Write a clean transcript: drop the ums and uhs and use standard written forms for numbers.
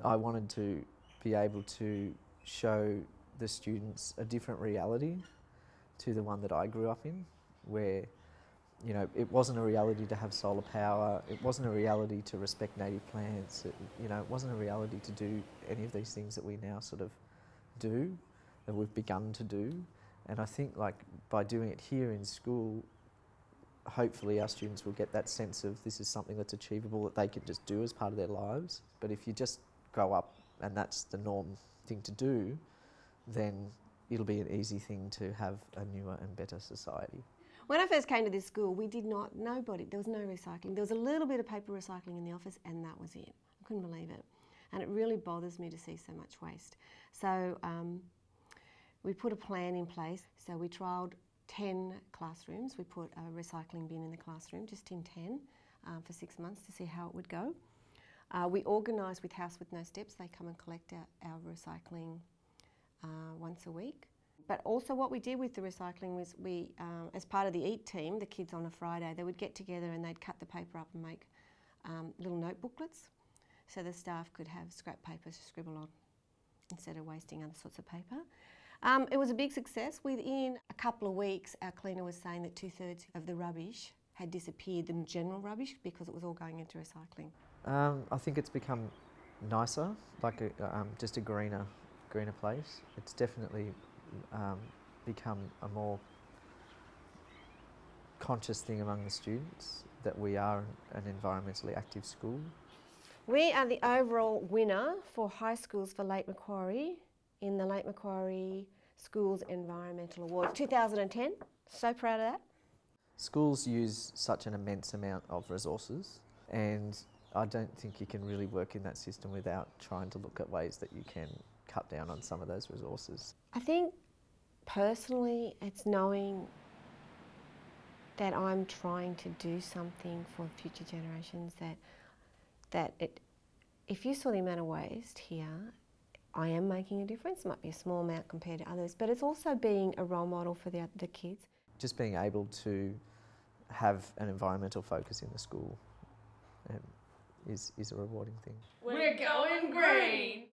I wanted to be able to show the students a different reality to the one that I grew up in, where it wasn't a reality to have solar power, it wasn't a reality to respect native plants, it wasn't a reality to do any of these things that we now sort of do, that we've begun to do. And I think by doing it here in school, hopefully our students will get that sense of this is something that's achievable, that they can just do as part of their lives. But if you just grow up and that's the norm thing to do, then it'll be an easy thing to have a newer and better society. When I first came to this school, there was no recycling. There was a little bit of paper recycling in the office and that was it. I couldn't believe it. And it really bothers me to see so much waste. So we put a plan in place. So we trialled 10 classrooms. We put a recycling bin in the classroom, just in 10, for 6 months to see how it would go. We organised with House with No Steps. They come and collect our recycling once a week. But also what we did with the recycling was we, as part of the EAT team, the kids on a Friday, they would get together and they'd cut the paper up and make little note booklets so the staff could have scrap paper to scribble on instead of wasting other sorts of paper. It was a big success. Within a couple of weeks, our cleaner was saying that 2/3 of the rubbish had disappeared, the general rubbish, because it was all going into recycling. I think it's become nicer, just a greener place. It's definitely become a more conscious thing among the students that we are an environmentally active school. We are the overall winner for high schools for Lake Macquarie in the Lake Macquarie Schools Environmental Awards 2010. So proud of that. Schools use such an immense amount of resources, and I don't think you can really work in that system without trying to look at ways that you can cut down on some of those resources. I think personally it's knowing that I'm trying to do something for future generations, if you saw the amount of waste here, I am making a difference. It might be a small amount compared to others, but it's also being a role model for the kids. Just being able to have an environmental focus in the school is a rewarding thing. We're going green!